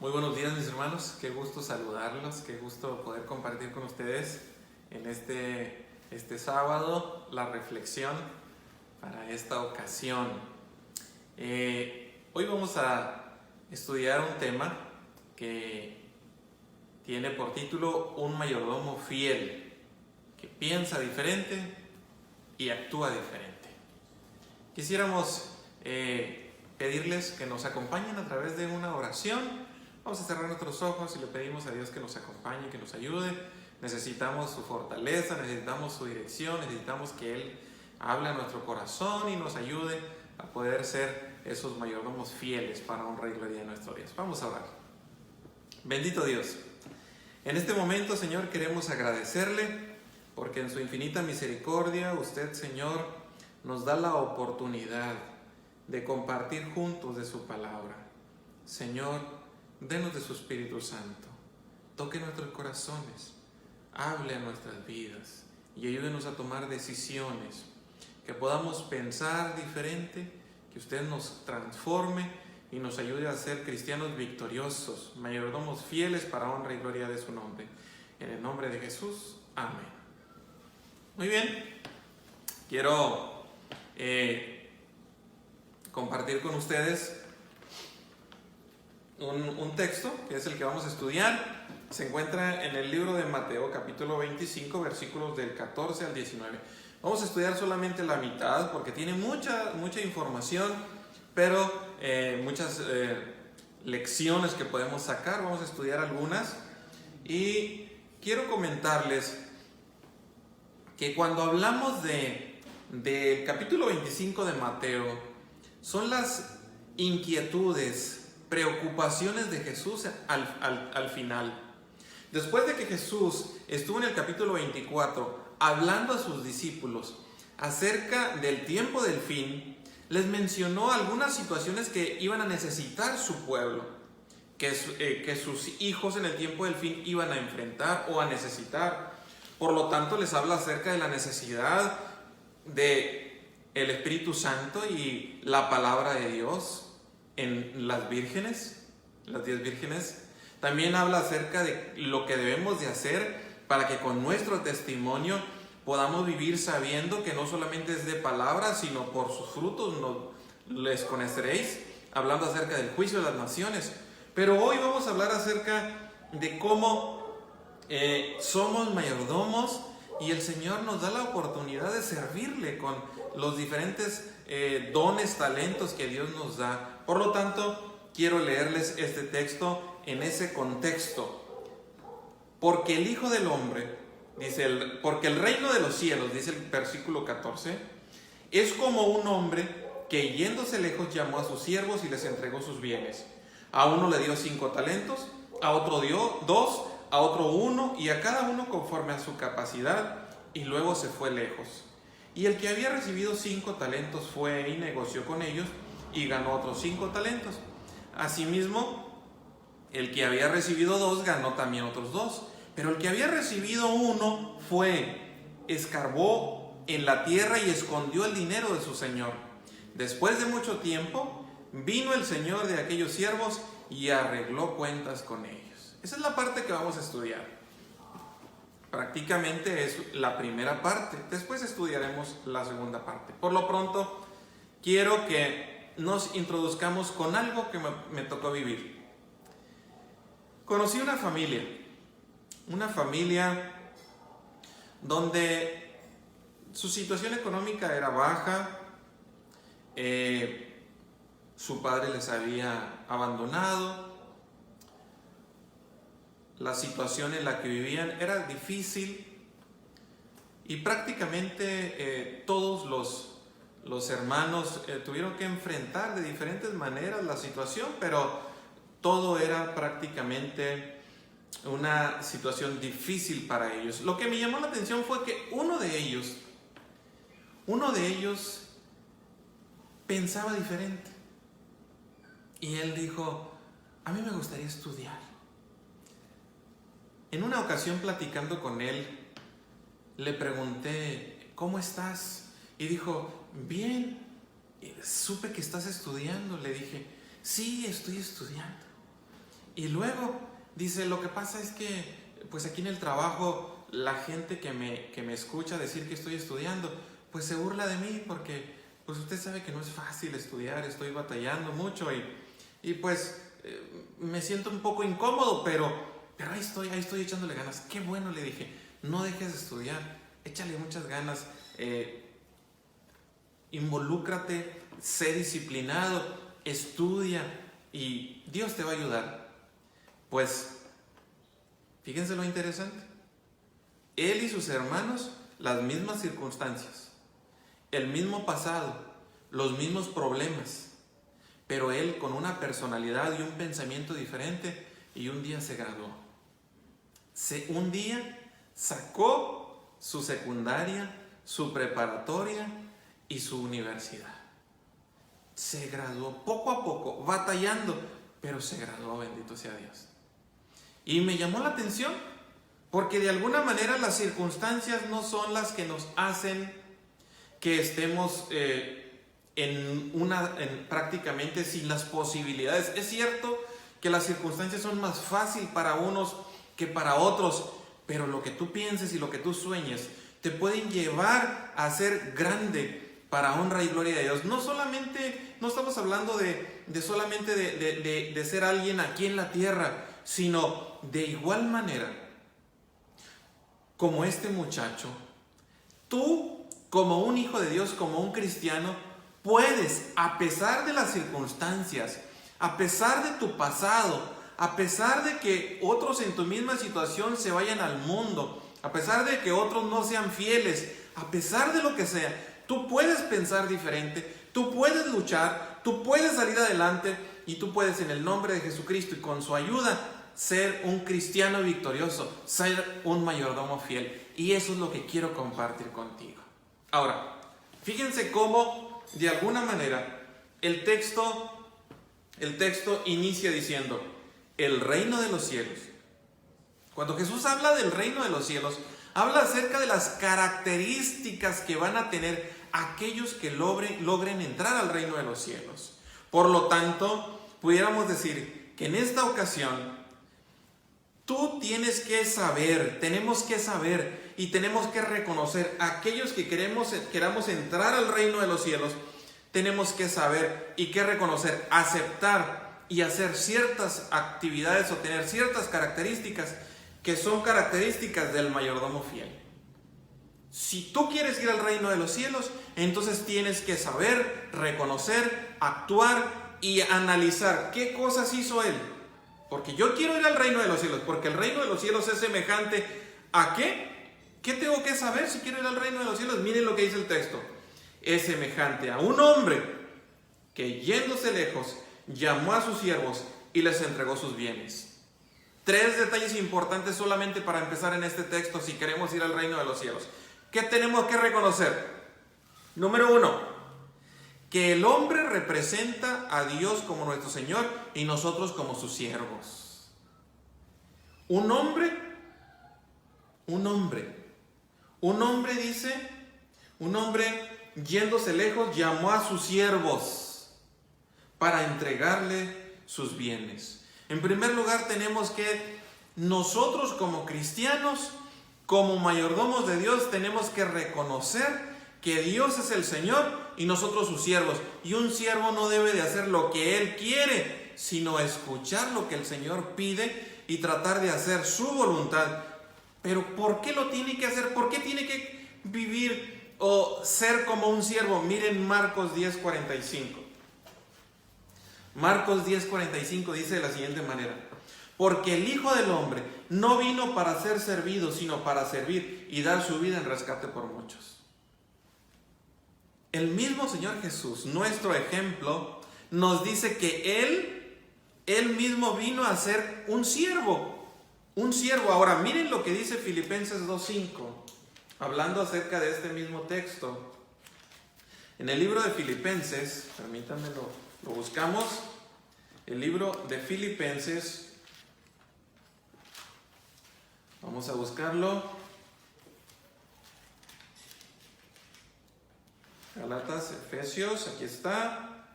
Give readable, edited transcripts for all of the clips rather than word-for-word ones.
Muy buenos días, mis hermanos, qué gusto saludarlos, qué gusto poder compartir con ustedes en este sábado la reflexión para esta ocasión. Hoy vamos a estudiar un tema que tiene por título Un mayordomo fiel, que piensa diferente y actúa diferente. Quisiéramos pedirles que nos acompañen a través de una oración. Vamos a cerrar nuestros ojos y le pedimos a Dios que nos acompañe, que nos ayude. Necesitamos su fortaleza, necesitamos su dirección, necesitamos que Él hable a nuestro corazón y nos ayude a poder ser esos mayordomos fieles para honra y gloria de nuestro Dios. Vamos a orar. Bendito Dios, en este momento, Señor, queremos agradecerle porque en su infinita misericordia usted, Señor, nos da la oportunidad de compartir juntos de su palabra. Señor, denos de su Espíritu Santo, toque nuestros corazones, hable a nuestras vidas y ayúdenos a tomar decisiones, que podamos pensar diferente, que usted nos transforme y nos ayude a ser cristianos victoriosos, mayordomos fieles para honra y gloria de su nombre. En el nombre de Jesús, amén. Muy bien, quiero compartir con ustedes un texto que es el que vamos a estudiar. Se encuentra en el libro de Mateo, capítulo 25, versículos del 14 al 19. Vamos a estudiar solamente la mitad porque tiene mucha información, pero muchas lecciones que podemos sacar. Vamos a estudiar algunas y quiero comentarles que cuando hablamos del capítulo 25 de Mateo, son las inquietudes, preocupaciones de Jesús al final. Después de que Jesús estuvo en el capítulo 24 hablando a sus discípulos acerca del tiempo del fin, les mencionó algunas situaciones que iban a necesitar su pueblo, que sus hijos en el tiempo del fin iban a enfrentar o a necesitar. Por lo tanto, les habla acerca de la necesidad de el Espíritu Santo y la palabra de Dios en las vírgenes, las 10 vírgenes. También habla acerca de lo que debemos de hacer para que con nuestro testimonio podamos vivir sabiendo que no solamente es de palabras, sino por sus frutos les conoceréis, hablando acerca del juicio de las naciones. Pero hoy vamos a hablar acerca de cómo somos mayordomos y el Señor nos da la oportunidad de servirle con los diferentes dones, talentos que Dios nos da. Por lo tanto, quiero leerles este texto en ese contexto. Porque el Hijo del Hombre, porque el reino de los cielos, dice el versículo 14, es como un hombre que yéndose lejos llamó a sus siervos y les entregó sus bienes. A uno le dio 5 talentos, a otro dio 2, a otro 1 y a cada uno conforme a su capacidad, y luego se fue lejos. Y el que había recibido 5 talentos fue y negoció con ellos y ganó otros 5 talentos. Asimismo, el que había recibido 2 ganó también otros 2. Pero el que había recibido 1 fue, escarbó en la tierra y escondió el dinero de su señor. Después de mucho tiempo, vino el señor de aquellos siervos y arregló cuentas con ellos. Esa es la parte que vamos a estudiar. Prácticamente es la primera parte. Después estudiaremos la segunda parte. Por lo pronto, quiero que nos introduzcamos con algo que me tocó vivir. Conocí una familia donde su situación económica era baja, su padre les había abandonado, la situación en la que vivían era difícil y prácticamente todos los hermanos tuvieron que enfrentar de diferentes maneras la situación, pero todo era prácticamente una situación difícil para ellos. Lo que me llamó la atención fue que uno de ellos pensaba diferente. Y él dijo, a mí me gustaría estudiar. En una ocasión platicando con él, le pregunté, ¿cómo estás? Y dijo, bien. Supe que estás estudiando. Le dije, sí, estoy estudiando. Y luego dice, lo que pasa es que pues aquí en el trabajo la gente que me escucha decir que estoy estudiando, pues se burla de mí porque pues usted sabe que no es fácil estudiar, estoy batallando mucho y pues me siento un poco incómodo, pero ahí estoy echándole ganas. Qué bueno, le dije, no dejes de estudiar, échale muchas ganas, involúcrate, sé disciplinado, estudia y Dios te va a ayudar. Pues, fíjense lo interesante. Él y sus hermanos, las mismas circunstancias, el mismo pasado, los mismos problemas, pero él con una personalidad y un pensamiento diferente, y un día se graduó. Un día sacó su secundaria, su preparatoria y su universidad. Se graduó poco a poco, batallando, pero se graduó, bendito sea Dios. Y me llamó la atención, porque de alguna manera las circunstancias no son las que nos hacen que estemos prácticamente sin las posibilidades. Es cierto que las circunstancias son más fáciles para unos que para otros, pero lo que tú pienses y lo que tú sueñes te pueden llevar a ser grande para honra y gloria de Dios. No estamos hablando solamente de ser alguien aquí en la tierra, sino de igual manera como este muchacho, tú como un hijo de Dios, como un cristiano, puedes, a pesar de las circunstancias, a pesar de tu pasado, a pesar de que otros en tu misma situación se vayan al mundo, a pesar de que otros no sean fieles, a pesar de lo que sea, tú puedes pensar diferente, tú puedes luchar, tú puedes salir adelante y tú puedes, en el nombre de Jesucristo y con su ayuda, ser un cristiano victorioso, ser un mayordomo fiel. Y eso es lo que quiero compartir contigo. Ahora, fíjense cómo de alguna manera el texto inicia diciendo el reino de los cielos. Cuando Jesús habla del reino de los cielos, habla acerca de las características que van a tener aquellos que logren entrar al reino de los cielos. Por lo tanto, pudiéramos decir que en esta ocasión tú tienes que saber, tenemos que saber y tenemos que reconocer aquellos que queramos entrar al reino de los cielos. Tenemos que saber y que reconocer, aceptar y hacer ciertas actividades o tener ciertas características que son características del mayordomo fiel. Si tú quieres ir al reino de los cielos, entonces tienes que saber, reconocer, actuar y analizar qué cosas hizo él. Porque yo quiero ir al reino de los cielos, porque el reino de los cielos es semejante ¿a qué? ¿Qué tengo que saber si quiero ir al reino de los cielos? Miren lo que dice el texto. Es semejante a un hombre que, yéndose lejos, llamó a sus siervos y les entregó sus bienes. 3 detalles importantes solamente para empezar en este texto si queremos ir al reino de los cielos. ¿Qué tenemos que reconocer? Número 1, que el hombre representa a Dios como nuestro Señor y nosotros como sus siervos. Un hombre yéndose lejos llamó a sus siervos para entregarle sus bienes. En primer lugar, tenemos que nosotros como cristianos, como mayordomos de Dios, tenemos que reconocer que Dios es el Señor y nosotros sus siervos. Y un siervo no debe de hacer lo que él quiere, sino escuchar lo que el Señor pide y tratar de hacer su voluntad. Pero ¿por qué lo tiene que hacer? ¿Por qué tiene que vivir o ser como un siervo? Miren Marcos 10:45. Marcos 10:45 dice de la siguiente manera: porque el Hijo del Hombre no vino para ser servido, sino para servir y dar su vida en rescate por muchos. El mismo Señor Jesús, nuestro ejemplo, nos dice que Él mismo vino a ser un siervo. Un siervo. Ahora, miren lo que dice Filipenses 2:5, hablando acerca de este mismo texto. En el libro de Filipenses, permítanme lo buscamos. El libro de Filipenses, vamos a buscarlo. Galatas, Efesios, aquí está.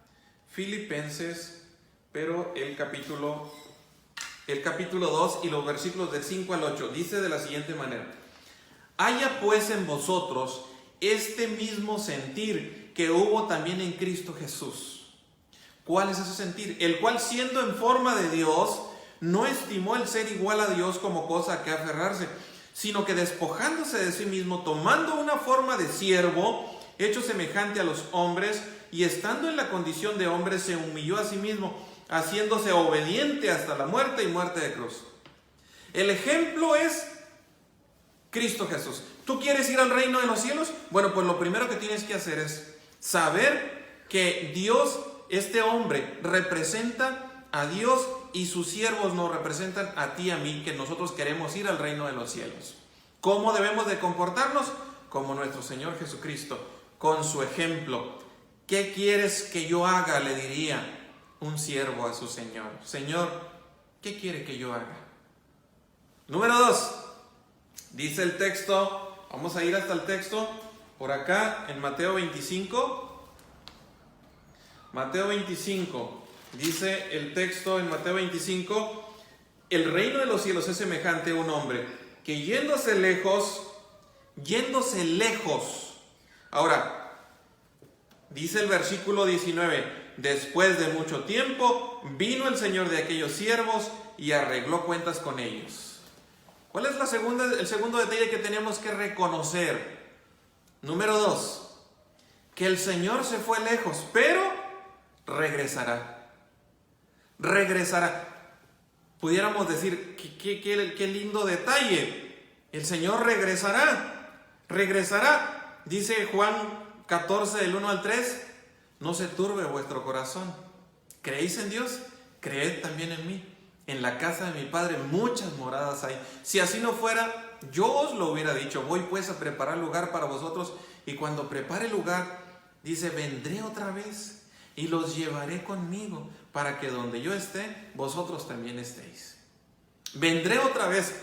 Filipenses, pero el capítulo el capítulo 2 y los versículos del 5 al 8. Dice de la siguiente manera: haya pues en vosotros este mismo sentir que hubo también en Cristo Jesús. ¿Cuál es ese sentir? El cual, siendo en forma de Dios, no estimó el ser igual a Dios como cosa a que aferrarse, sino que despojándose de sí mismo, tomando una forma de siervo, hecho semejante a los hombres, y estando en la condición de hombre, se humilló a sí mismo, haciéndose obediente hasta la muerte y muerte de cruz. El ejemplo es Cristo Jesús. ¿Tú quieres ir al reino de los cielos? Bueno, pues lo primero que tienes que hacer es saber que Dios, este hombre, representa a Dios y sus siervos nos representan a ti y a mí, que nosotros queremos ir al reino de los cielos. ¿Cómo debemos de comportarnos? Como nuestro Señor Jesucristo, con su ejemplo. ¿Qué quieres que yo haga?, le diría un siervo a su Señor. Señor, ¿qué quiere que yo haga? Número 2, dice el texto, vamos a ir hasta el texto, por acá en Mateo 25. Mateo 25, dice el texto en Mateo 25, el reino de los cielos es semejante a un hombre que yéndose lejos, ahora, dice el versículo 19, después de mucho tiempo, vino el Señor de aquellos siervos y arregló cuentas con ellos. ¿Cuál es el segundo detalle que tenemos que reconocer? Número 2, que el Señor se fue lejos, pero regresará. Pudiéramos decir, qué lindo detalle. El Señor regresará. Dice Juan 14, del 1 al 3, no se turbe vuestro corazón. ¿Creéis en Dios? Creed también en mí. En la casa de mi Padre muchas moradas hay. Si así no fuera, yo os lo hubiera dicho. Voy pues a preparar lugar para vosotros, y cuando prepare lugar, dice, vendré otra vez y los llevaré conmigo, para que donde yo esté, vosotros también estéis. Vendré otra vez.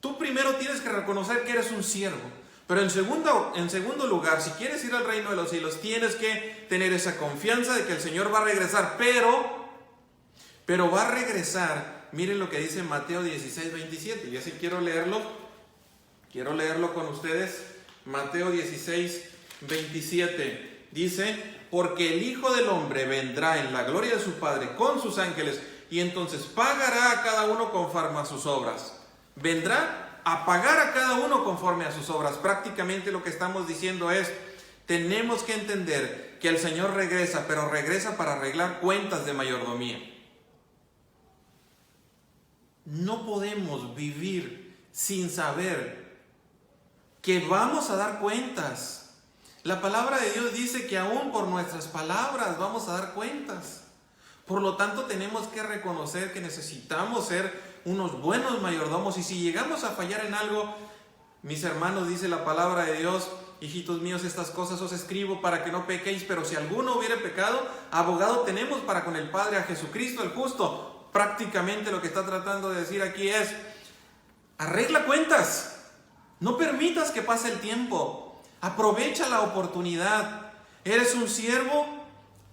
Tú primero tienes que reconocer que eres un siervo. Pero en segundo lugar, si quieres ir al reino de los cielos, tienes que tener esa confianza de que el Señor va a regresar. Pero va a regresar. Miren lo que dice Mateo 16, 27. Y así quiero leerlo con ustedes. Mateo 16, 27. Dice, porque el Hijo del Hombre vendrá en la gloria de su Padre con sus ángeles, y entonces pagará a cada uno conforme a sus obras. Vendrá a pagar a cada uno conforme a sus obras. Prácticamente lo que estamos diciendo es, tenemos que entender que el Señor regresa, pero regresa para arreglar cuentas de mayordomía. No podemos vivir sin saber que vamos a dar cuentas. La palabra de Dios dice que aún por nuestras palabras vamos a dar cuentas. Por lo tanto, tenemos que reconocer que necesitamos ser unos buenos mayordomos, y si llegamos a fallar en algo, mis hermanos, dice la palabra de Dios, hijitos míos, estas cosas os escribo para que no pequéis, pero si alguno hubiere pecado, abogado tenemos para con el Padre, a Jesucristo el justo. Prácticamente lo que está tratando de decir aquí es, arregla cuentas, no permitas que pase el tiempo, aprovecha la oportunidad. Eres un siervo,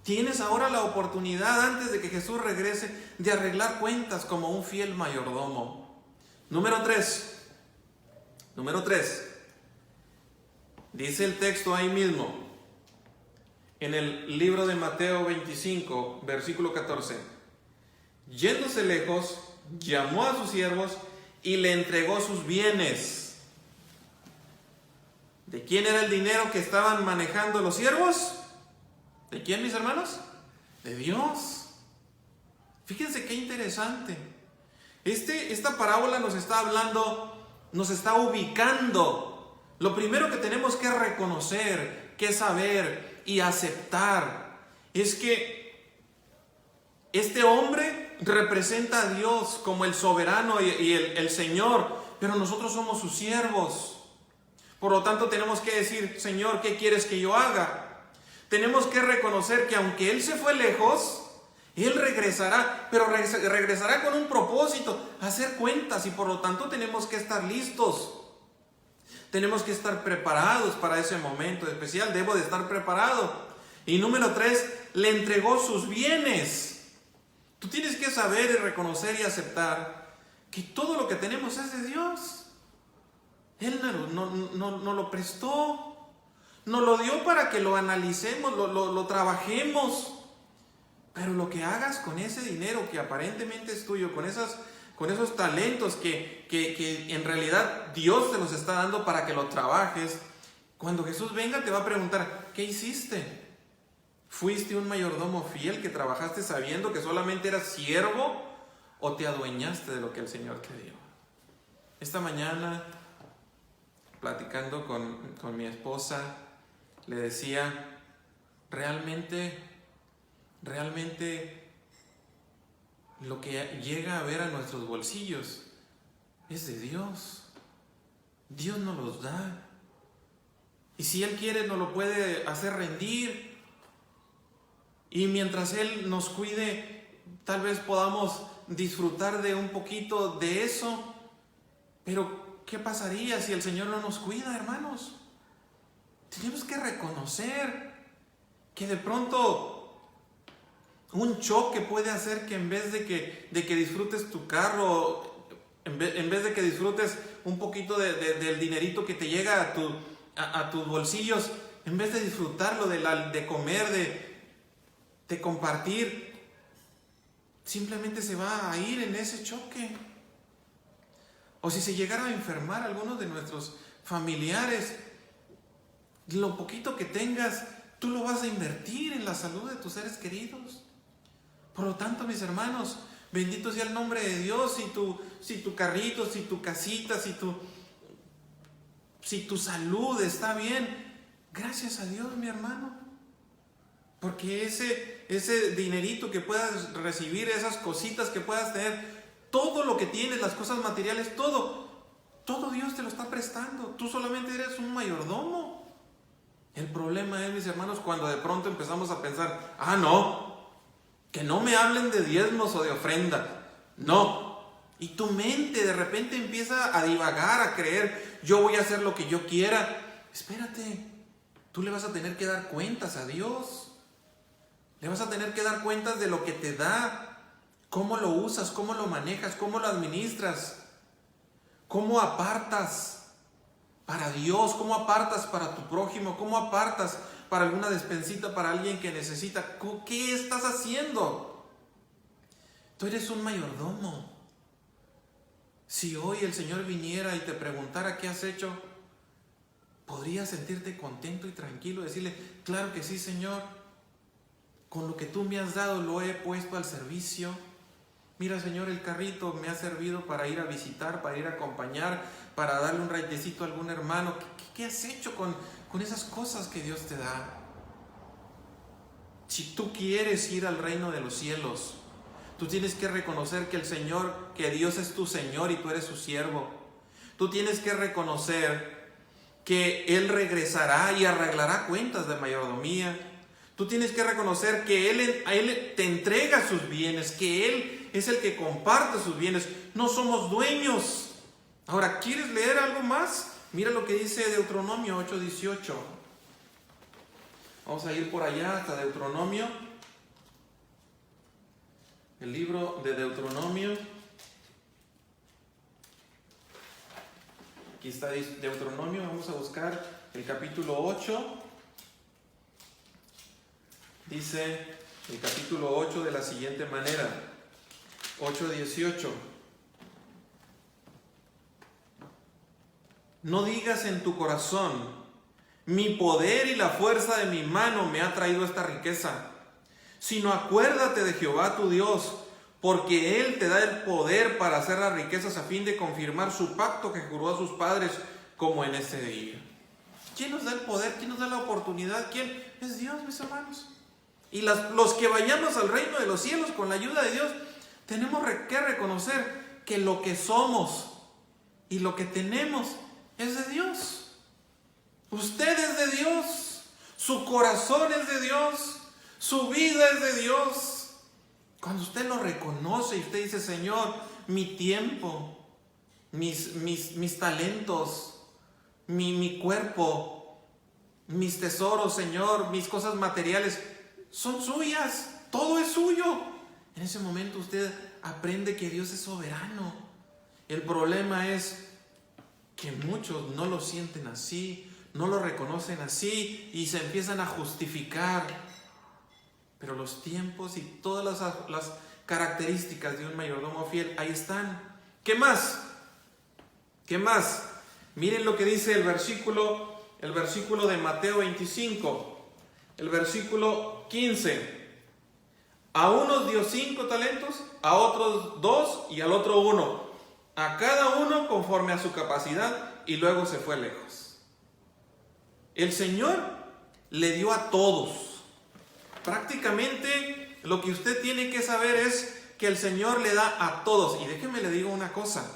tienes ahora la oportunidad, antes de que Jesús regrese, de arreglar cuentas como un fiel mayordomo. Número 3. Dice el texto ahí mismo, en el libro de Mateo 25, versículo 14. Yéndose lejos, llamó a sus siervos y le entregó sus bienes. ¿De quién era el dinero que estaban manejando los siervos? ¿De quién, mis hermanos? De Dios. Fíjense qué interesante. Esta parábola nos está hablando, nos está ubicando. Lo primero que tenemos que reconocer, que saber y aceptar, es que este hombre representa a Dios como el soberano y el Señor, pero nosotros somos sus siervos. Por lo tanto, tenemos que decir, Señor, ¿qué quieres que yo haga? Tenemos que reconocer que aunque Él se fue lejos, Él regresará, pero regresará con un propósito, hacer cuentas, y por lo tanto tenemos que estar listos. Tenemos que estar preparados para ese momento especial. Debo de estar preparado. Y número 3, le entregó sus bienes. Tú tienes que saber y reconocer y aceptar que todo lo que tenemos es de Dios. Él nos lo prestó, nos lo dio para que lo analicemos, lo trabajemos. Pero lo que hagas con ese dinero que aparentemente es tuyo, con esos talentos que en realidad Dios te los está dando para que lo trabajes, cuando Jesús venga te va a preguntar, ¿qué hiciste? ¿Fuiste un mayordomo fiel que trabajaste sabiendo que solamente eras siervo o te adueñaste de lo que el Señor te dio? Esta mañana, platicando con mi esposa, le decía, realmente lo que llega a ver a nuestros bolsillos es de Dios. Dios nos los da. Y si Él quiere, nos lo puede hacer rendir. Y mientras Él nos cuide, tal vez podamos disfrutar de un poquito de eso. Pero, ¿qué pasaría si el Señor no nos cuida, hermanos? Tenemos que reconocer que de pronto un choque puede hacer que en vez de que disfrutes tu carro, en vez de que disfrutes un poquito del dinerito que te llega a tus bolsillos, en vez de disfrutarlo, de comer, de compartir, simplemente se va a ir en ese choque. O si se llegara a enfermar algunos de nuestros familiares, lo poquito que tengas, tú lo vas a invertir en la salud de tus seres queridos. Por lo tanto, mis hermanos, bendito sea el nombre de Dios. Si tu carrito, si tu casita, si tu salud está bien, gracias a Dios, mi hermano. Porque ese dinerito que puedas recibir, esas cositas que puedas tener, todo lo que tienes, las cosas materiales, todo Dios te lo está prestando. Tú solamente eres un mayordomo. El problema es, mis hermanos, cuando de pronto empezamos a pensar, no, que no me hablen de diezmos o de ofrenda. No. Y tu mente de repente empieza a divagar, a creer, yo voy a hacer lo que yo quiera. Espérate, tú le vas a tener que dar cuentas a Dios. Le vas a tener que dar cuentas de lo que te da, cómo lo usas, cómo lo manejas, cómo lo administras, cómo apartas para Dios, cómo apartas para tu prójimo, cómo apartas para alguna despensita, para alguien que necesita. ¿Qué estás haciendo? Tú eres un mayordomo. Si hoy el Señor viniera y te preguntara qué has hecho, podrías sentirte contento y tranquilo, decirle, claro que sí, Señor, con lo que tú me has dado lo he puesto al servicio. Mira, Señor, el carrito me ha servido para ir a visitar, para ir a acompañar, para darle un raitecito a algún hermano. ¿Qué has hecho con esas cosas que Dios te da? Si tú quieres ir al reino de los cielos, tú tienes que reconocer que el Señor, que Dios es tu Señor y tú eres su siervo. Tú tienes que reconocer que Él regresará y arreglará cuentas de mayordomía. Tú tienes que reconocer que Él te entrega sus bienes, que Él es el que comparte sus bienes. No somos dueños. Ahora, ¿quieres leer algo más? Mira lo que dice Deuteronomio 8:18. Vamos a ir por allá hasta Deuteronomio. El libro de Deuteronomio. Aquí está Deuteronomio. Vamos a buscar el capítulo 8. Dice el capítulo 8 de la siguiente manera. 8:18. No digas en tu corazón, mi poder y la fuerza de mi mano me ha traído esta riqueza, sino acuérdate de Jehová tu Dios, porque Él te da el poder para hacer las riquezas a fin de confirmar su pacto que juró a sus padres, como en este día. ¿Quién nos da el poder? ¿Quién nos da la oportunidad? ¿Quién? Es Dios, mis hermanos. Y los que vayamos al reino de los cielos con la ayuda de Dios, tenemos que reconocer que lo que somos y lo que tenemos es de Dios. Usted es de Dios. Su corazón es de Dios. Su vida es de Dios. Cuando usted lo reconoce y usted dice, Señor, mi tiempo, mis talentos, mi cuerpo, mis tesoros, Señor, mis cosas materiales, son suyas. Todo es suyo. En ese momento usted aprende que Dios es soberano. El problema es que muchos no lo sienten así, no lo reconocen así y se empiezan a justificar. Pero los tiempos y todas las características de un mayordomo fiel, ahí están. ¿Qué más? ¿Qué más? Miren lo que dice el versículo de Mateo 25, el versículo 15. A unos dio 5 talentos, a otros 2 y al otro 1. A cada uno conforme a su capacidad, y luego se fue lejos. El Señor le dio a todos. Prácticamente lo que usted tiene que saber es que el Señor le da a todos. Y déjeme le digo una cosa.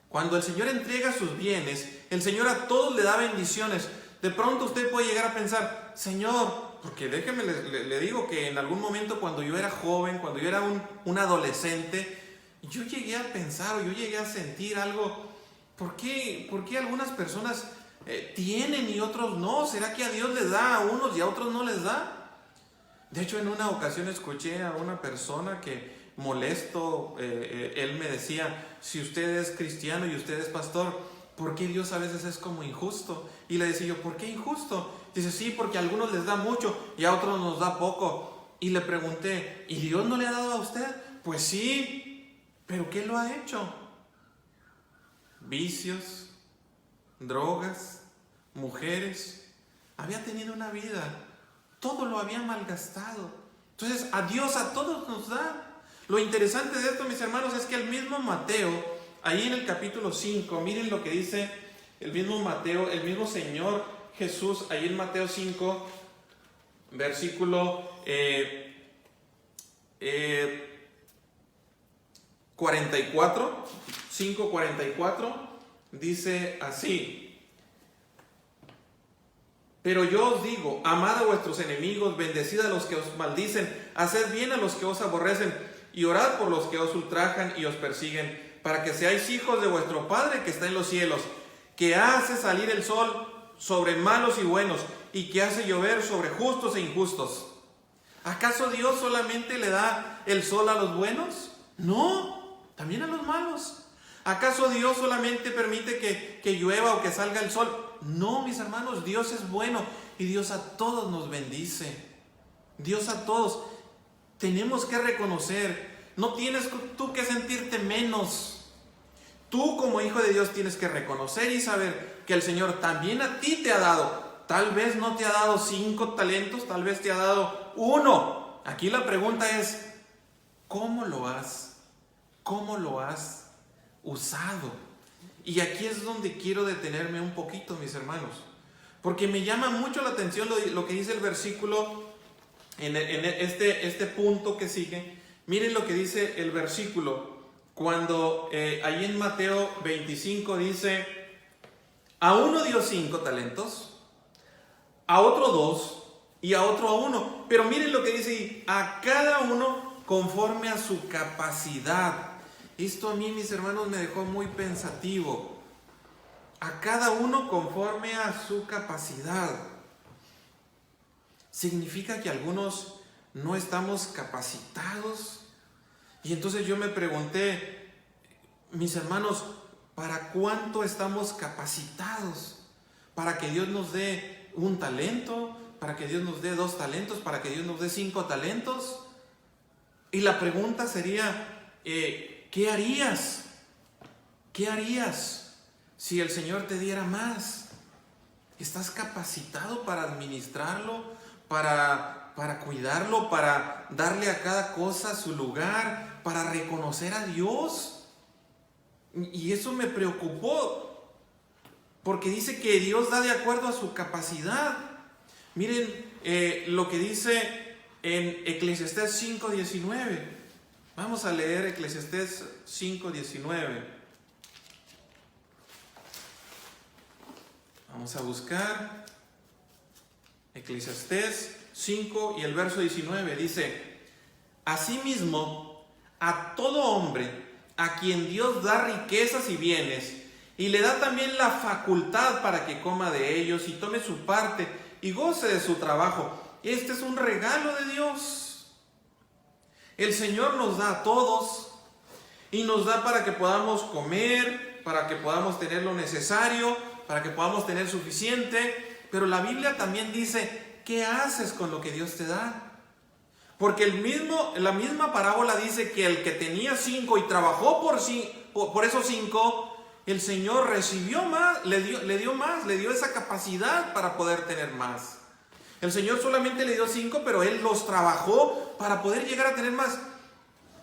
Cuando el Señor entrega sus bienes, el Señor a todos le da bendiciones. De pronto usted puede llegar a pensar, Señor, porque déjeme le digo que en algún momento cuando yo era joven, cuando yo era un adolescente, yo llegué a pensar o yo llegué a sentir algo. ¿Por qué algunas personas tienen y otros no? ¿Será que a Dios les da a unos y a otros no les da? De hecho, en una ocasión escuché a una persona que molesto, él me decía, si usted es cristiano y usted es pastor, ¿por qué Dios a veces es como injusto? Y le decía yo, ¿por qué injusto? Dice, sí, porque a algunos les da mucho y a otros nos da poco. Y le pregunté, ¿y Dios no le ha dado a usted? Pues sí, ¿pero qué lo ha hecho? Vicios, drogas, mujeres. Había tenido una vida, todo lo había malgastado. Entonces, a Dios a todos nos da. Lo interesante de esto, mis hermanos, es que el mismo Mateo, ahí en el capítulo 5, miren lo que dice el mismo Mateo, el mismo Señor Jesús, ahí en Mateo 5, versículo 44, 5:44, dice así: pero yo os digo, amad a vuestros enemigos, bendecid a los que os maldicen, haced bien a los que os aborrecen, y orad por los que os ultrajan y os persiguen, para que seáis hijos de vuestro Padre que está en los cielos, que hace salir el sol sobre malos y buenos, y que hace llover sobre justos e injustos. ¿Acaso Dios solamente le da el sol a los buenos? No, también a los malos. ¿Acaso Dios solamente permite que llueva o que salga el sol? No, mis hermanos, Dios es bueno y Dios a todos nos bendice. Dios a todos. Tenemos que reconocer, no tienes tú que sentirte menos. Tú como hijo de Dios tienes que reconocer y saber que el Señor también a ti te ha dado. Tal vez no te ha dado 5 talentos, tal vez te ha dado 1. Aquí la pregunta es, ¿cómo lo has usado? Y aquí es donde quiero detenerme un poquito, mis hermanos, porque me llama mucho la atención lo que dice el versículo en este punto que sigue. Miren lo que dice el versículo cuando ahí en Mateo 25 dice: a uno dio 5 talentos, a otro 2 y a otro 1. Pero miren lo que dice: a cada uno conforme a su capacidad. Esto a mí, mis hermanos, me dejó muy pensativo. A cada uno conforme a su capacidad. Significa que algunos no estamos capacitados. Y entonces yo me pregunté, mis hermanos, ¿para cuánto estamos capacitados? ¿Para que Dios nos dé 1 talento? ¿Para que Dios nos dé 2 talentos? ¿Para que Dios nos dé 5 talentos? Y la pregunta sería, ¿qué harías? ¿Qué harías si el Señor te diera más? ¿Estás capacitado para administrarlo? ¿Para cuidarlo? ¿Para darle a cada cosa su lugar? ¿Para reconocer a Dios? Y eso me preocupó, porque dice que Dios da de acuerdo a su capacidad. Miren lo que dice en Eclesiastés 5:19. Vamos a leer Eclesiastés 5:19. Vamos a buscar Eclesiastés 5 y el verso 19. Dice: asimismo, a todo hombre a quien Dios da riquezas y bienes, y le da también la facultad para que coma de ellos y tome su parte y goce de su trabajo, este es un regalo de Dios. El Señor nos da a todos y nos da para que podamos comer, para que podamos tener lo necesario, para que podamos tener suficiente. Pero la Biblia también dice, ¿qué haces con lo que Dios te da? Porque la misma parábola dice que el que tenía 5 y trabajó por esos 5, el Señor recibió más, le dio más, le dio esa capacidad para poder tener más. El Señor solamente le dio 5, pero Él los trabajó para poder llegar a tener más.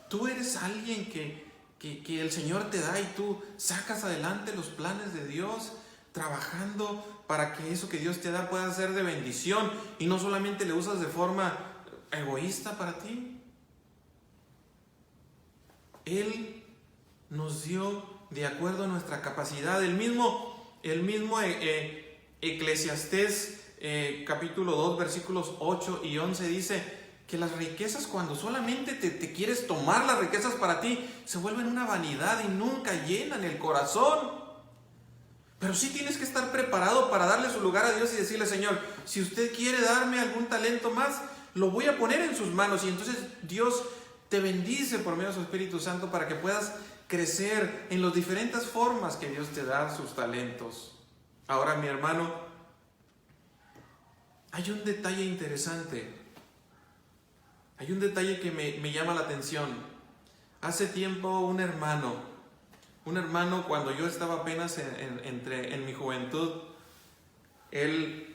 Tú eres alguien que el Señor te da y tú sacas adelante los planes de Dios, trabajando para que eso que Dios te da pueda ser de bendición y no solamente le usas de forma egoísta para ti. Él nos dio de acuerdo a nuestra capacidad. El mismo Eclesiastés capítulo 2 versículos 8 y 11 dice que las riquezas, cuando solamente te quieres tomar las riquezas para ti, se vuelven una vanidad y nunca llenan el corazón. Pero sí tienes que estar preparado para darle su lugar a Dios y decirle: Señor, si usted quiere darme algún talento más, lo voy a poner en sus manos. Y entonces Dios te bendice por medio de su Espíritu Santo para que puedas crecer en las diferentes formas que Dios te da sus talentos. Ahora, mi hermano, hay un detalle interesante. Hay un detalle que me llama la atención. Hace tiempo un hermano, cuando yo estaba apenas en mi juventud, él,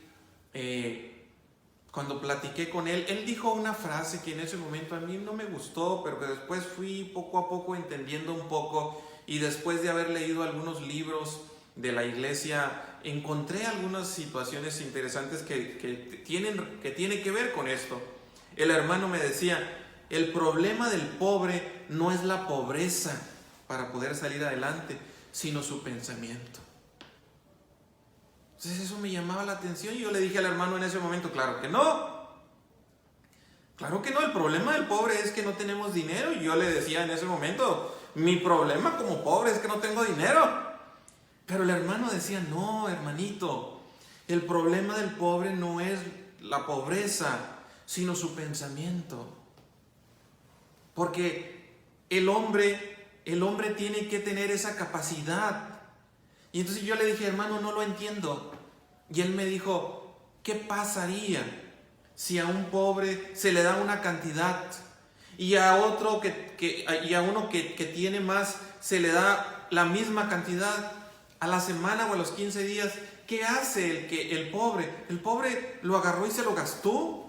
cuando platiqué con él dijo una frase que en ese momento a mí no me gustó, pero que después fui poco a poco entendiendo un poco, y después de haber leído algunos libros de la iglesia, encontré algunas situaciones interesantes que tienen que ver con esto. El hermano me decía: el problema del pobre no es la pobreza para poder salir adelante, sino su pensamiento. Entonces eso me llamaba la atención y yo le dije al hermano en ese momento: claro que no. Claro que no, el problema del pobre es que no tenemos dinero. Y yo le decía en ese momento: mi problema como pobre es que no tengo dinero. Pero el hermano decía: no, hermanito, el problema del pobre no es la pobreza, sino su pensamiento. Porque el hombre tiene que tener esa capacidad. Y entonces yo le dije: hermano, no lo entiendo. Y él me dijo: ¿qué pasaría si a un pobre se le da una cantidad y a otro y a uno que tiene más se le da la misma cantidad a la semana o a los 15 días? ¿Qué hace el pobre? El pobre lo agarró y se lo gastó.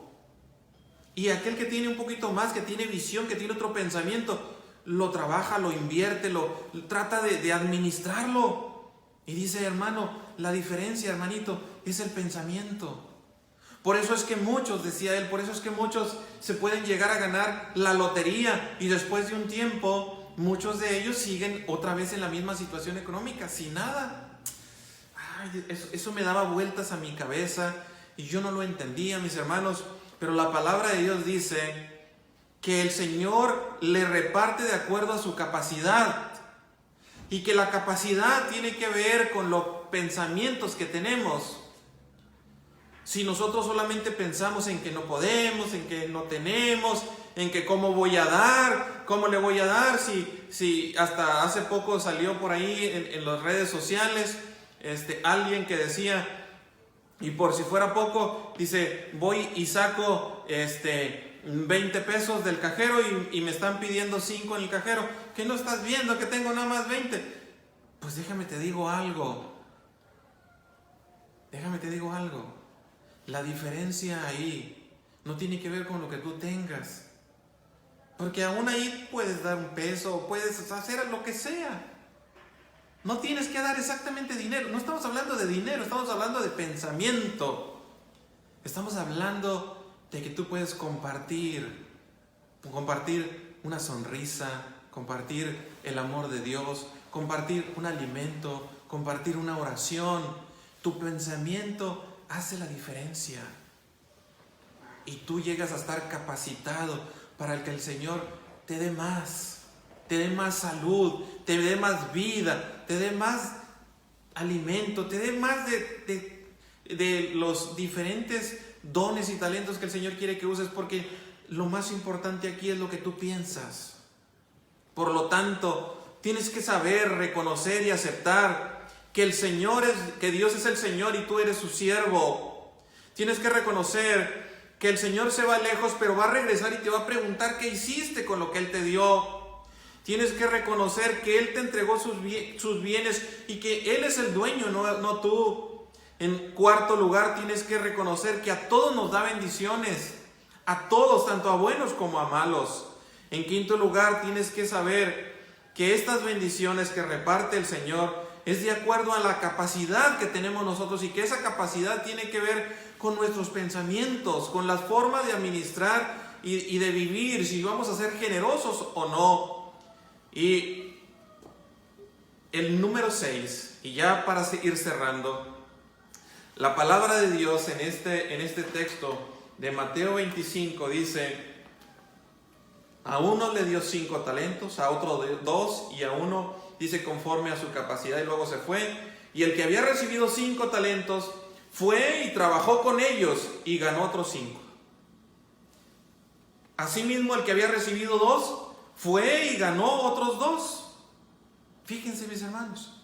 Y aquel que tiene un poquito más, que tiene visión, que tiene otro pensamiento, lo trabaja, lo invierte, lo trata de administrarlo. Y dice: hermano, la diferencia, hermanito, es el pensamiento. Por eso es que muchos, decía él, por eso es que muchos se pueden llegar a ganar la lotería y después de un tiempo muchos de ellos siguen otra vez en la misma situación económica, sin nada. Ay, eso me daba vueltas a mi cabeza y yo no lo entendía, mis hermanos. Pero la palabra de Dios dice que el Señor le reparte de acuerdo a su capacidad, y que la capacidad tiene que ver con los pensamientos que tenemos. Si nosotros solamente pensamos en que no podemos, en que no tenemos, en que cómo voy a dar, cómo le voy a dar, si hasta hace poco salió por ahí en las redes sociales alguien que decía, y por si fuera poco, dice: voy y saco 20 pesos del cajero y me están pidiendo 5 en el cajero. ¿Qué no estás viendo que tengo nada más 20? Pues déjame te digo algo. La diferencia ahí no tiene que ver con lo que tú tengas. Porque aún ahí puedes dar un peso, puedes hacer lo que sea. No tienes que dar exactamente dinero. No estamos hablando de dinero, estamos hablando de pensamiento. Estamos hablando de que tú puedes compartir una sonrisa, compartir el amor de Dios, compartir un alimento, compartir una oración. Tu pensamiento hace la diferencia. Y tú llegas a estar capacitado para que el Señor te dé más salud, te dé más vida, te dé más alimento, te dé más de los diferentes dones y talentos que el Señor quiere que uses, porque lo más importante aquí es lo que tú piensas. Por lo tanto, tienes que saber, reconocer y aceptar que que Dios es el Señor y tú eres su siervo. Tienes que reconocer que el Señor se va lejos, pero va a regresar y te va a preguntar qué hiciste con lo que Él te dio. Tienes que reconocer que Él te entregó sus bienes y que Él es el dueño, no tú. En cuarto lugar, tienes que reconocer que a todos nos da bendiciones. A todos, tanto a buenos como a malos. En quinto lugar, tienes que saber que estas bendiciones que reparte el Señor es de acuerdo a la capacidad que tenemos nosotros y que esa capacidad tiene que ver con nuestros pensamientos, con las formas de administrar y de vivir, si vamos a ser generosos o no. Y el número 6, y ya para ir cerrando, la palabra de Dios en este texto de Mateo 25 dice: a uno le dio 5 talentos, a otro 2 y a uno, dice, conforme a su capacidad, y luego se fue. Y el que había recibido 5 talentos fue y trabajó con ellos y ganó otros 5. Asimismo, el que había recibido 2 fue y ganó otros 2. Fíjense, mis hermanos,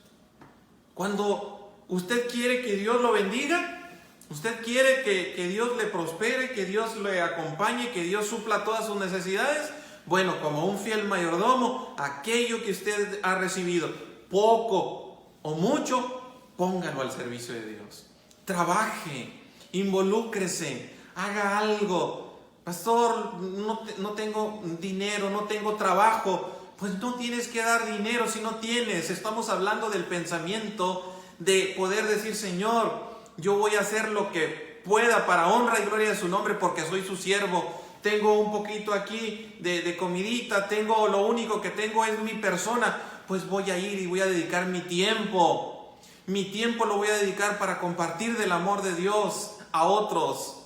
cuando usted quiere que Dios lo bendiga, usted quiere que Dios le prospere, que Dios le acompañe, que Dios supla todas sus necesidades, bueno, como un fiel mayordomo, aquello que usted ha recibido, poco o mucho, póngalo al servicio de Dios. Trabaje, involúcrese, haga algo. Pastor, no tengo dinero, no tengo trabajo. Pues no tienes que dar dinero si no tienes. Estamos hablando del pensamiento de poder decir: Señor, yo voy a hacer lo que pueda para honra y gloria de su nombre porque soy su siervo. Tengo un poquito aquí de comidita, lo único que tengo es mi persona. Pues voy a ir y voy a dedicar mi tiempo. Mi tiempo lo voy a dedicar para compartir del amor de Dios a otros.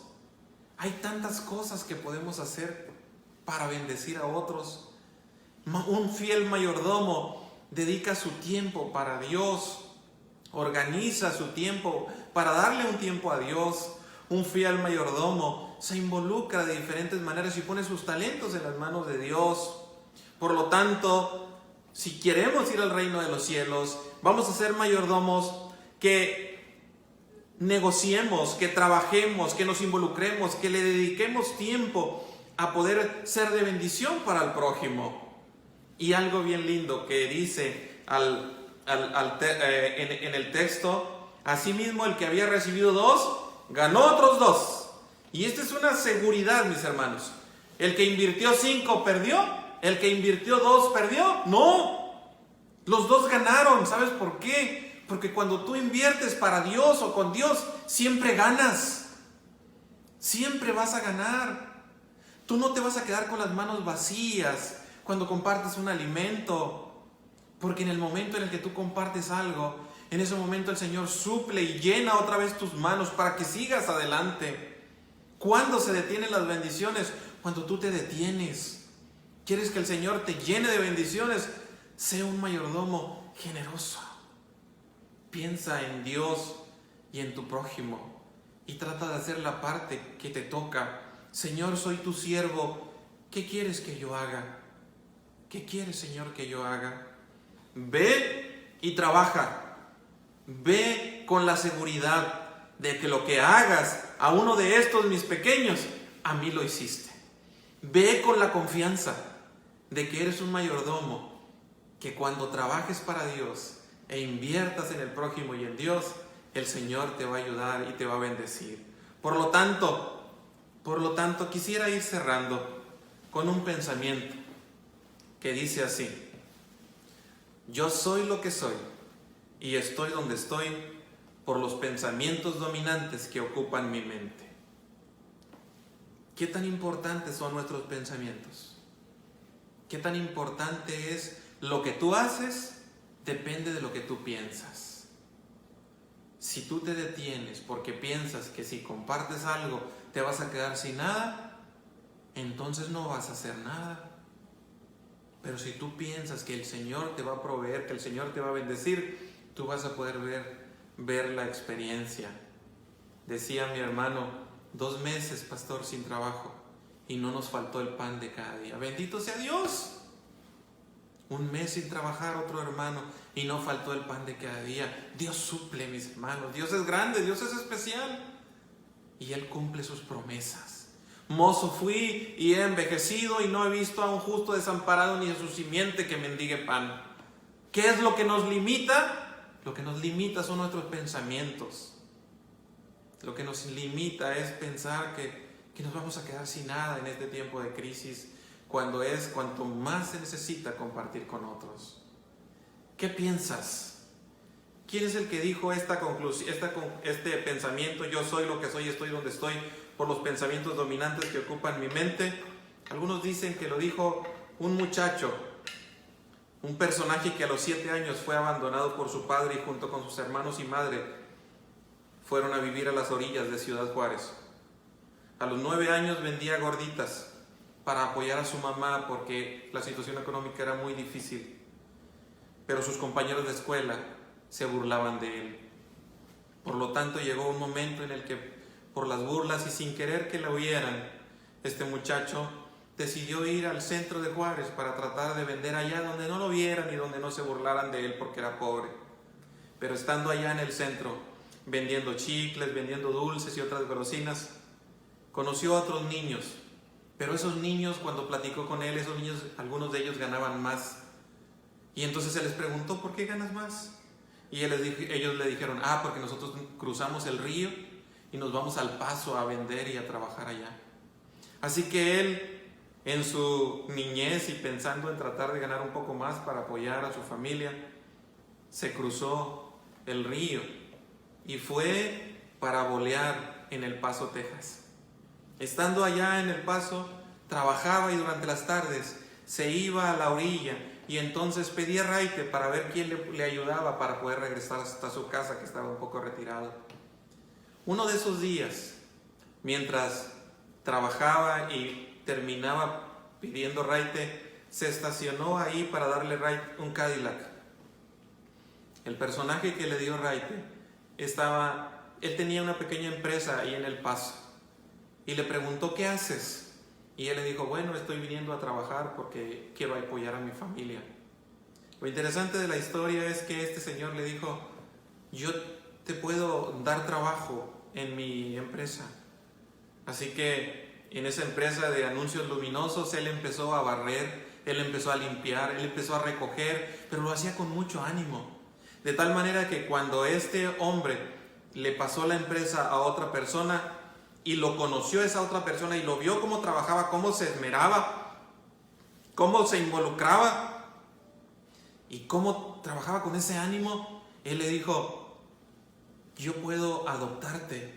Hay tantas cosas que podemos hacer para bendecir a otros. Un fiel mayordomo dedica su tiempo para Dios, organiza su tiempo para darle un tiempo a Dios. Un fiel mayordomo se involucra de diferentes maneras y pone sus talentos en las manos de Dios. Por lo tanto, si queremos ir al reino de los cielos, vamos a ser mayordomos que negociemos, que trabajemos, que nos involucremos, que le dediquemos tiempo a poder ser de bendición para el prójimo. Y algo bien lindo que dice en el texto: asimismo, el que había recibido 2 ganó otros 2. Y esta es una seguridad, mis hermanos. El que invirtió 5 perdió, el que invirtió 2 perdió. No, los 2 ganaron. ¿Sabes por qué? Porque cuando tú inviertes para Dios o con Dios, siempre ganas. Siempre vas a ganar. Tú no te vas a quedar con las manos vacías cuando compartes un alimento, porque en el momento en el que tú compartes algo, en ese momento el Señor suple y llena otra vez tus manos para que sigas adelante. ¿Cuándo se detienen las bendiciones? Cuando tú te detienes. ¿Quieres que el Señor te llene de bendiciones? Sé un mayordomo generoso. Piensa en Dios y en tu prójimo y trata de hacer la parte que te toca. Señor, soy tu siervo. ¿Qué quieres que yo haga? ¿Qué quieres, Señor, que yo haga? Ve y trabaja. Ve con la seguridad de que lo que hagas a uno de estos mis pequeños, a mí lo hiciste. Ve con la confianza de que eres un mayordomo, que cuando trabajes para Dios e inviertas en el prójimo y en Dios, el Señor te va a ayudar y te va a bendecir. Por lo tanto, quisiera ir cerrando con un pensamiento que dice así: yo soy lo que soy y estoy donde estoy por los pensamientos dominantes que ocupan mi mente. ¿Qué tan importantes son nuestros pensamientos? ¿Qué tan importante es lo que tú haces? Depende de lo que tú piensas. Si tú te detienes porque piensas que si compartes algo te vas a quedar sin nada, entonces no vas a hacer nada. Pero si tú piensas que el Señor te va a proveer, que el Señor te va a bendecir, tú vas a poder ver la experiencia. Decía mi hermano: 2 meses, pastor, sin trabajo. y no nos faltó el pan de cada día. Bendito sea Dios. Un mes sin trabajar, otro hermano, y no faltó el pan de cada día. Dios suple, mis hermanos. Dios es grande, Dios es especial. Y Él cumple sus promesas. Mozo fui y he envejecido y no he visto a un justo desamparado ni a su simiente que mendigue pan. ¿Qué es lo que nos limita? Lo que nos limita son nuestros pensamientos. Lo que nos limita es pensar que nos vamos a quedar sin nada en este tiempo de crisis, cuanto más se necesita compartir con otros. ¿Qué piensas? ¿Quién es el que dijo este pensamiento? Yo soy lo que soy, estoy donde estoy, por los pensamientos dominantes que ocupan mi mente. Algunos dicen que lo dijo un muchacho, un personaje que a los 7 años fue abandonado por su padre y junto con sus hermanos y madre fueron a vivir a las orillas de Ciudad Juárez. A los 9 años vendía gorditas para apoyar a su mamá porque la situación económica era muy difícil. Pero sus compañeros de escuela se burlaban de él. Por lo tanto, llegó un momento en el que, por las burlas y sin querer que lo oyeran, este muchacho decidió ir al centro de Juárez para tratar de vender allá donde no lo vieran y donde no se burlaran de él porque era pobre. Pero estando allá en el centro, vendiendo chicles, vendiendo dulces y otras golosinas, conoció a otros niños. Pero esos niños, cuando platicó con él, esos niños, algunos de ellos ganaban más. Y entonces se les preguntó, ¿por qué ganas más? Y ellos le dijeron, porque nosotros cruzamos el río y nos vamos al Paso a vender y a trabajar allá. Así que él, en su niñez y pensando en tratar de ganar un poco más para apoyar a su familia, se cruzó el río y fue para bolear en El Paso, Texas. Estando allá en El Paso, trabajaba y durante las tardes se iba a la orilla y entonces pedía raite para ver quién le ayudaba para poder regresar hasta su casa, que estaba un poco retirado. Uno de esos días, mientras trabajaba y terminaba pidiendo raite, se estacionó ahí para darle raite un Cadillac. El personaje que le dio raite él tenía una pequeña empresa ahí en El Paso y le preguntó, ¿qué haces? Y él le dijo, bueno, estoy viniendo a trabajar porque quiero apoyar a mi familia. Lo interesante de la historia es que este señor le dijo, yo te puedo dar trabajo en mi empresa. Así que en esa empresa de anuncios luminosos él empezó a barrer, él empezó a limpiar, él empezó a recoger, pero lo hacía con mucho ánimo. De tal manera que cuando este hombre le pasó la empresa a otra persona y lo conoció esa otra persona y lo vio cómo trabajaba, cómo se esmeraba, cómo se involucraba y cómo trabajaba con ese ánimo, él le dijo, yo puedo adoptarte.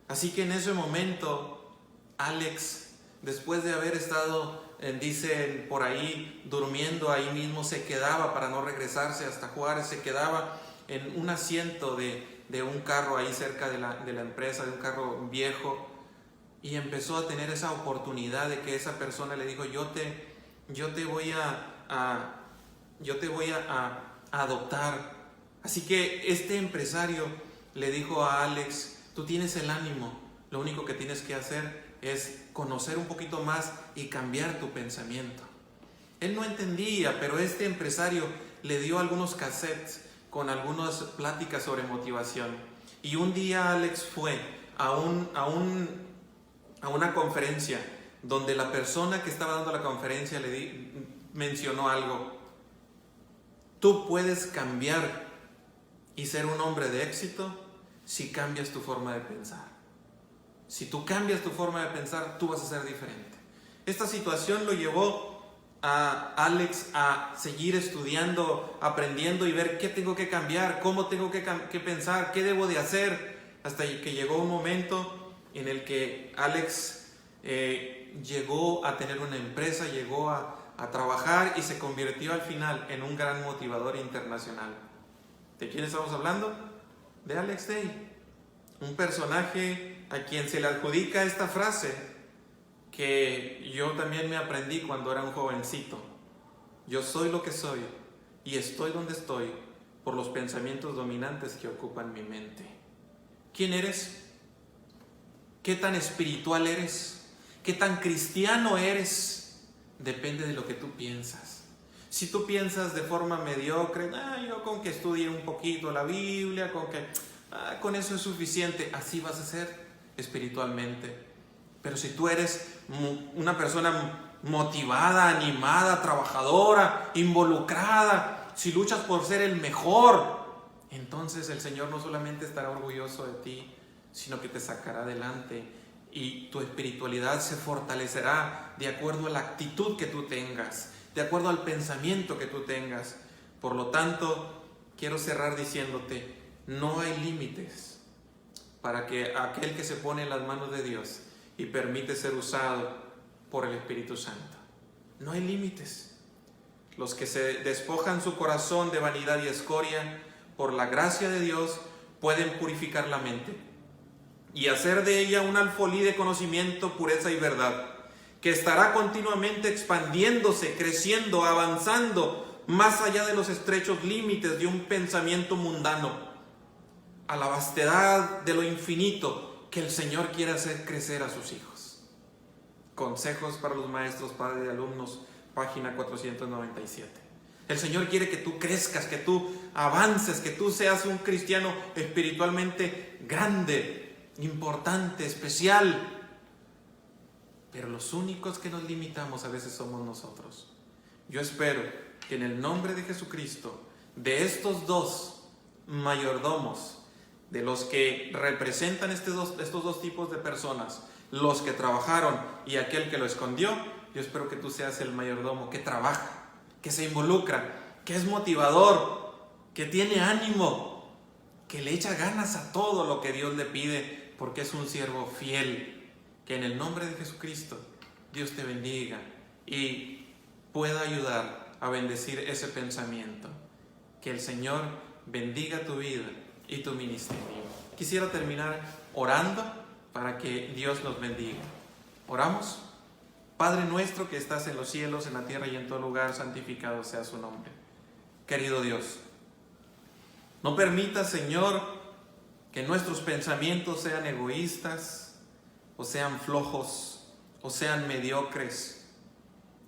Así que en ese momento, Alex, después de haber estado, dicen por ahí, durmiendo ahí mismo, se quedaba para no regresarse hasta Juárez, se quedaba en un asiento de un carro ahí cerca de la empresa, de un carro viejo, y empezó a tener esa oportunidad de que esa persona le dijo, yo te voy a adoptar. Así que este empresario le dijo a Alex, tú tienes el ánimo, lo único que tienes que hacer es conocer un poquito más y cambiar tu pensamiento. Él no entendía, pero este empresario le dio algunos cassettes con algunas pláticas sobre motivación. Y un día Alex fue a una conferencia donde la persona que estaba dando la conferencia mencionó algo. Tú puedes cambiar y ser un hombre de éxito si cambias tu forma de pensar. Si tú cambias tu forma de pensar, tú vas a ser diferente. Esta situación lo llevó a Alex a seguir estudiando, aprendiendo y ver qué tengo que cambiar, cómo tengo que pensar, qué debo de hacer, hasta que llegó un momento en el que Alex llegó a tener una empresa, llegó a trabajar y se convirtió al final en un gran motivador internacional. ¿De quién estamos hablando? De Alex Day, un personaje a quien se le adjudica esta frase que yo también me aprendí cuando era un jovencito. Yo soy lo que soy y estoy donde estoy por los pensamientos dominantes que ocupan mi mente. ¿Quién eres? ¿Qué tan espiritual eres? ¿Qué tan cristiano eres? Depende de lo que tú piensas. Si tú piensas de forma mediocre, yo con que estudie un poquito la Biblia, con eso es suficiente, así vas a ser espiritualmente. Pero si tú eres una persona motivada, animada, trabajadora, involucrada, si luchas por ser el mejor, entonces el Señor no solamente estará orgulloso de ti, sino que te sacará adelante y tu espiritualidad se fortalecerá de acuerdo a la actitud que tú tengas, de acuerdo al pensamiento que tú tengas. Por lo tanto, quiero cerrar diciéndote, no hay límites para que aquel que se pone en las manos de Dios y permite ser usado por el Espíritu Santo. No hay límites. Los que se despojan su corazón de vanidad y escoria, por la gracia de Dios, pueden purificar la mente y hacer de ella un alfolí de conocimiento, pureza y verdad, que estará continuamente expandiéndose, creciendo, avanzando, más allá de los estrechos límites de un pensamiento mundano, a la vastedad de lo infinito que el Señor quiere hacer crecer a sus hijos. Consejos para los maestros, padres y alumnos, página 497. El Señor quiere que tú crezcas, que tú avances, que tú seas un cristiano espiritualmente grande, importante, especial. Pero los únicos que nos limitamos a veces somos nosotros. Yo espero que en el nombre de Jesucristo, de estos dos mayordomos, de los que representan estos dos tipos de personas, los que trabajaron y aquel que lo escondió, yo espero que tú seas el mayordomo que trabaja, que se involucra, que es motivador, que tiene ánimo, que le echa ganas a todo lo que Dios le pide, porque es un siervo fiel. Que en el nombre de Jesucristo Dios te bendiga y pueda ayudar a bendecir ese pensamiento. Que el Señor bendiga tu vida y tu ministerio. Quisiera terminar orando para que Dios nos bendiga. ¿Oramos? Padre nuestro que estás en los cielos, en la tierra y en todo lugar, santificado sea su nombre. Querido Dios, no permitas, Señor, que nuestros pensamientos sean egoístas, o sean flojos, o sean mediocres.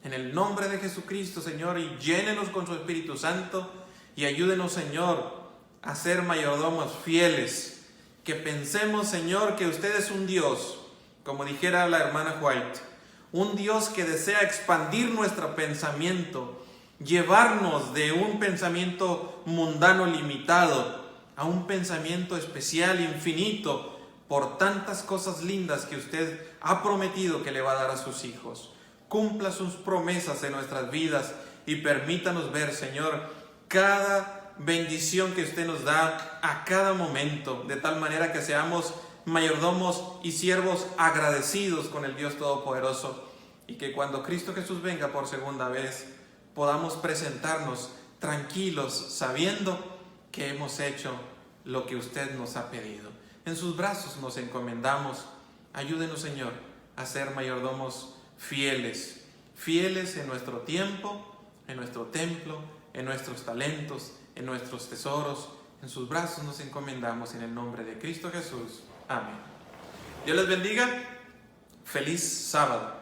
En el nombre de Jesucristo, Señor, y llénenos con su Espíritu Santo y ayúdenos, Señor, a ser mayordomos fieles. Que pensemos, Señor, que usted es un Dios, como dijera la hermana White, un Dios que desea expandir nuestro pensamiento, llevarnos de un pensamiento mundano limitado a un pensamiento especial, infinito, por tantas cosas lindas que usted ha prometido que le va a dar a sus hijos. Cumpla sus promesas en nuestras vidas y permítanos ver, Señor, cada bendición que usted nos da a cada momento, de tal manera que seamos mayordomos y siervos agradecidos con el Dios Todopoderoso, y que cuando Cristo Jesús venga por segunda vez, podamos presentarnos tranquilos, sabiendo que hemos hecho lo que usted nos ha pedido. En sus brazos nos encomendamos. Ayúdenos, Señor, a ser mayordomos fieles, fieles en nuestro tiempo, en nuestro templo, en nuestros talentos, en nuestros tesoros. En sus brazos nos encomendamos en el nombre de Cristo Jesús. Amén. Dios les bendiga. Feliz sábado.